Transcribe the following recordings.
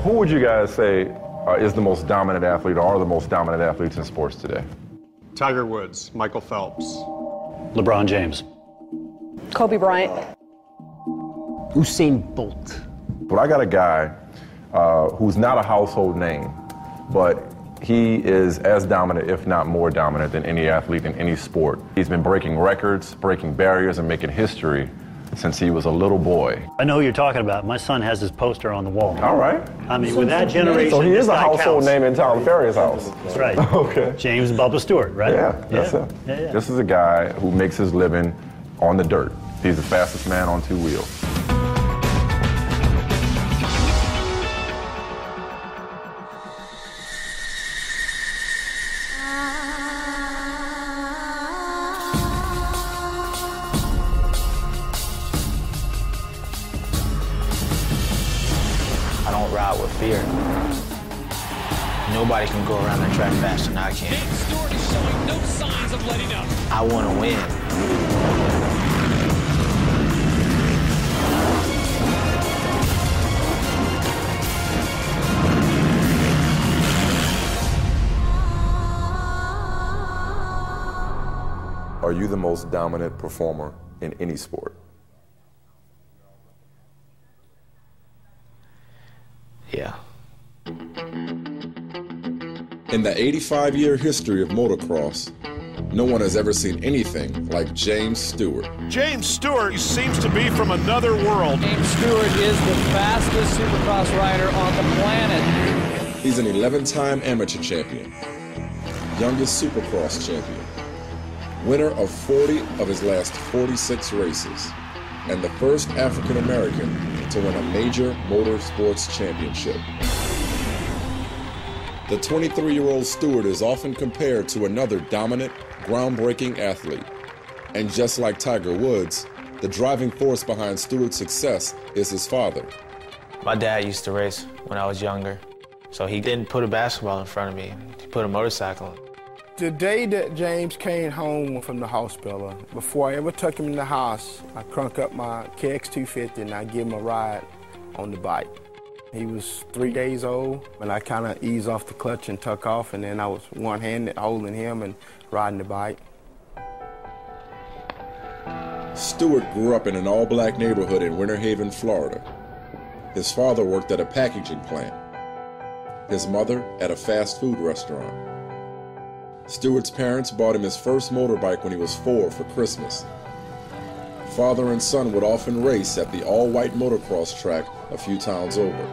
Who would you guys say is the most dominant athlete or are the most dominant athletes in sports today? Tiger Woods, Michael Phelps. LeBron James. Kobe Bryant. Usain Bolt. But I got a guy who's not a household name, but he is as dominant, if not more dominant, than any athlete in any sport. He's been breaking records, breaking barriers, and making history since he was a little boy. I know who you're talking about. My son has his poster on the wall. All right. I mean, with that generation, so he is a household counts. name in Tyler Ferry's house. That's right. Okay. James Bubba Stewart, right? Yeah, that's it. Yeah. This is a guy who makes his living on the dirt. He's the fastest man on two wheels. I don't ride with fear. Nobody can go around that track faster than I can. James Stewart is showing no signs of letting up. I want to win. Are you the most dominant performer in any sport? Yeah. In the 85-year history of motocross, no one has ever seen anything like James Stewart. James Stewart seems to be from another world. James Stewart is the fastest supercross rider on the planet. He's an 11-time amateur champion, youngest supercross champion, winner of 40 of his last 46 races, and the first African American to win a major motorsports championship. The 23-year-old Stewart is often compared to another dominant, groundbreaking athlete. And just like Tiger Woods, the driving force behind Stewart's success is his father. My dad used to race when I was younger, so he didn't put a basketball in front of me. He put a motorcycle. The day that James came home from the hospital, before I ever took him in the house, I crunk up my KX250 and I give him a ride on the bike. He was 3 days old, and I kind of eased off the clutch and took off, and then I was one-handed holding him and riding the bike. Stewart grew up in an all-black neighborhood in Winter Haven, Florida. His father worked at a packaging plant. His mother at a fast food restaurant. Stewart's parents bought him his first motorbike when he was 4 for Christmas. Father and son would often race at the all-white motocross track a few towns over.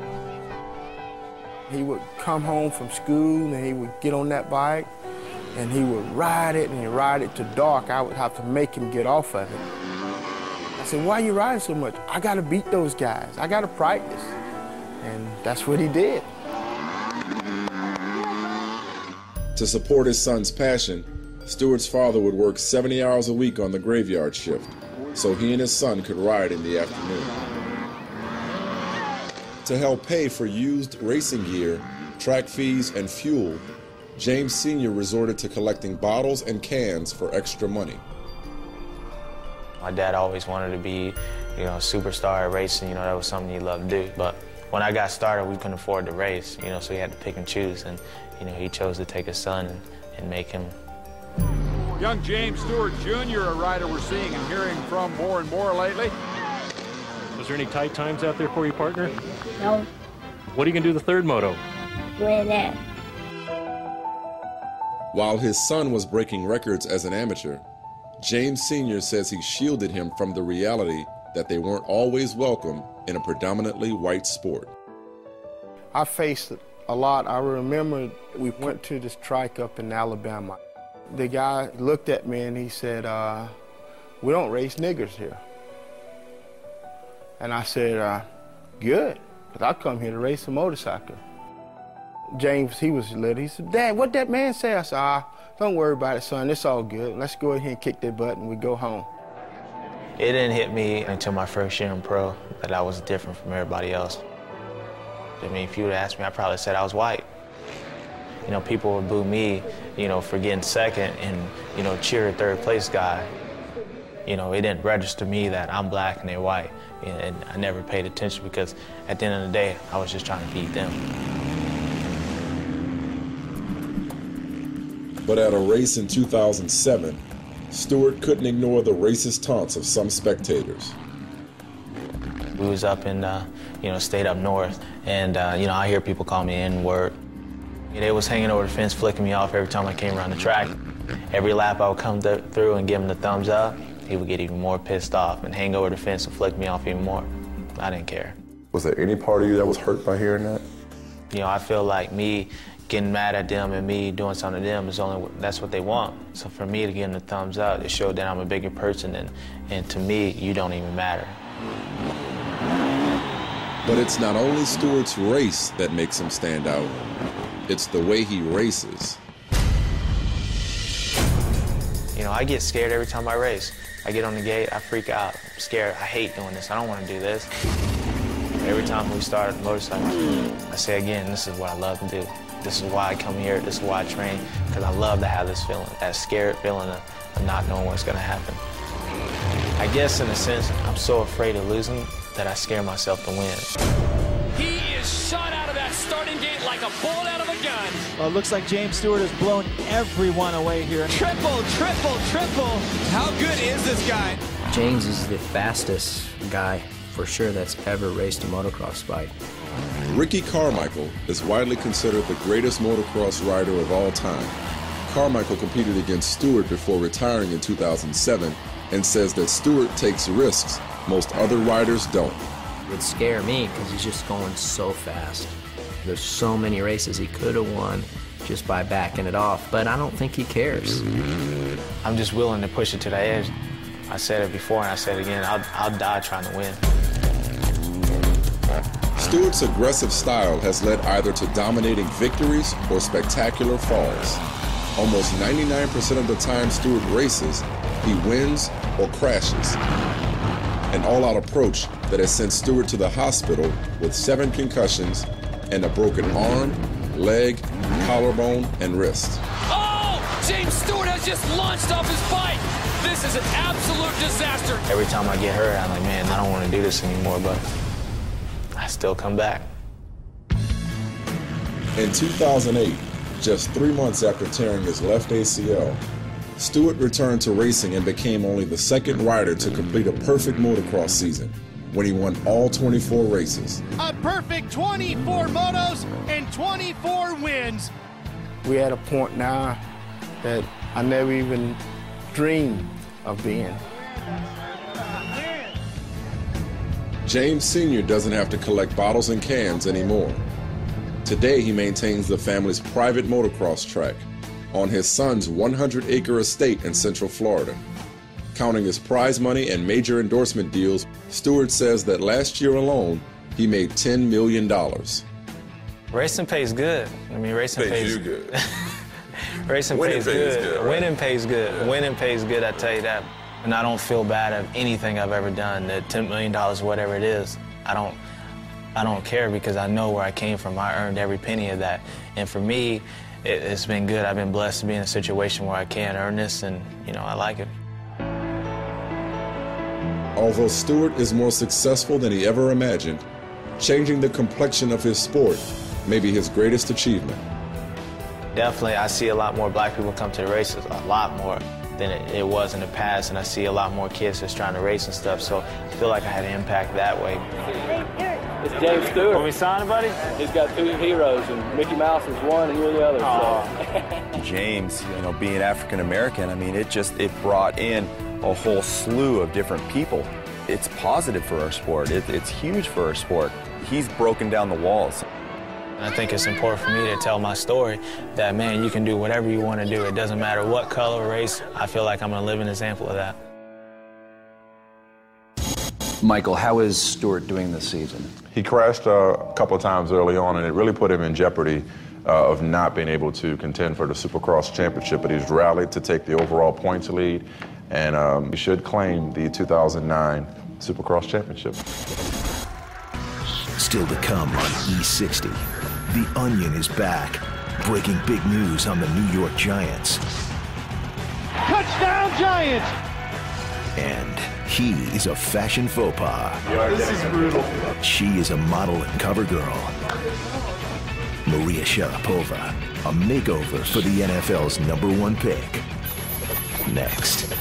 He would come home from school and he would get on that bike and he would ride it and he'd ride it to dark. I would have to make him get off of it. I said, why are you riding so much? I gotta beat those guys. I gotta practice. And that's what he did. To support his son's passion, Stewart's father would work 70 hours a week on the graveyard shift, so he and his son could ride in the afternoon. To help pay for used racing gear, track fees, and fuel, James Sr. resorted to collecting bottles and cans for extra money. My dad always wanted to be, a superstar at racing. That was something he loved to do. But when I got started, we couldn't afford to race, so he had to pick and choose. And, he chose to take his son and make him. Young James Stewart Jr., a rider we're seeing and hearing from more and more lately. Was there any tight times out there for you, partner? No. What are you going to do the third moto? Win it. While his son was breaking records as an amateur, James Sr. says he shielded him from the reality that they weren't always welcome in a predominantly white sport. I faced it a lot. I remember we went to this track up in Alabama. The guy looked at me and he said, we don't race niggers here. And I said, good, because I come here to race a motorcycle. James, he was little. He said, Dad, what'd that man say? I said, don't worry about it, son. It's all good. Let's go ahead and kick that butt and we go home. It didn't hit me until my first year in pro that I was different from everybody else. If you would ask me, I probably said I was white. People would boo me, for getting second and, cheer a third place guy. It didn't register me that I'm black and they're white. and I never paid attention because at the end of the day, I was just trying to beat them. But at a race in 2007, Stewart couldn't ignore the racist taunts of some spectators. We was up in, stayed up north, and, I hear people call me N-word. They was hanging over the fence, flicking me off every time I came around the track. Every lap I would come through and give him the thumbs up, he would get even more pissed off and hang over the fence and flick me off even more. I didn't care. Was there any part of you that was hurt by hearing that? I feel like me getting mad at them and me doing something to them that's what they want. So for me to give them the thumbs up, it showed that I'm a bigger person, and to me, you don't even matter. But it's not only Stewart's race that makes him stand out, it's the way he races. I get scared every time I race. I get on the gate, I freak out. I'm scared. I hate doing this. I don't want to do this. Every time we start a motorcycle, I say again, this is what I love to do. This is why I come here. This is why I train, because I love to have this feeling, that scared feeling of not knowing what's going to happen. I guess in a sense, I'm so afraid of losing that I scare myself to win. He is shot out of that starting gate like a bolt out of a gun. Well, it looks like James Stewart has blown everyone away here. Triple, triple, triple. How good is this guy? James is the fastest guy, for sure, that's ever raced a motocross bike. Ricky Carmichael is widely considered the greatest motocross rider of all time. Carmichael competed against Stewart before retiring in 2007 and says that Stewart takes risks most other riders don't. It would scare me because he's just going so fast. There's so many races he could have won just by backing it off, but I don't think he cares. I'm just willing to push it to the edge. I said it before and I said it again, I'll die trying to win. Stewart's aggressive style has led either to dominating victories or spectacular falls. Almost 99% of the time Stewart races, he wins or crashes. An all-out approach that has sent Stewart to the hospital with 7 concussions and a broken arm, leg, collarbone, and wrist. Oh! James Stewart has just launched off his bike. This is an absolute disaster. Every time I get hurt, I'm like, man, I don't want to do this anymore, but I still come back. In 2008, just 3 months after tearing his left ACL, Stewart returned to racing and became only the second rider to complete a perfect motocross season when he won all 24 races. A perfect 24 motos and 24 wins. We at a point now that I never even dreamed of being. James Sr. doesn't have to collect bottles and cans anymore. Today he maintains the family's private motocross track on his son's 100-acre estate in Central Florida. Counting his prize money and major endorsement deals, Stewart says that last year alone, he made $10 million. Racing pays good. I mean, racing pays you good. Racing pays good. Right? Winning pays good. Winning pays good, I tell you that. And I don't feel bad of anything I've ever done. The $10 million, whatever it is, I don't care because I know where I came from. I earned every penny of that. And for me, it's been good. I've been blessed to be in a situation where I can earn this, and, I like it. Although Stewart is more successful than he ever imagined, changing the complexion of his sport may be his greatest achievement. Definitely, I see a lot more black people come to the races, a lot more than it was in the past, and I see a lot more kids just trying to race and stuff, so I feel like I had an impact that way. It's James Stewart. Want me to sign, buddy? He's got 2 heroes, and Mickey Mouse is one, and you're the other. So. James, being African American, I mean, it brought in a whole slew of different people. It's positive for our sport. It's huge for our sport. He's broken down the walls. I think it's important for me to tell my story that, man, you can do whatever you want to do. It doesn't matter what color or race. I feel like I'm a living example of that. Michael, how is Stewart doing this season? He crashed a couple of times early on, and it really put him in jeopardy of not being able to contend for the Supercross championship, but he's rallied to take the overall points lead, and he should claim the 2009 Supercross championship. Still to come on E60, the Onion is back, breaking big news on the New York Giants. Touchdown, Giants! And He is a fashion faux pas. This is brutal. She is a model and cover girl. Maria Sharapova, a makeover for the NFL's #1 pick. Next.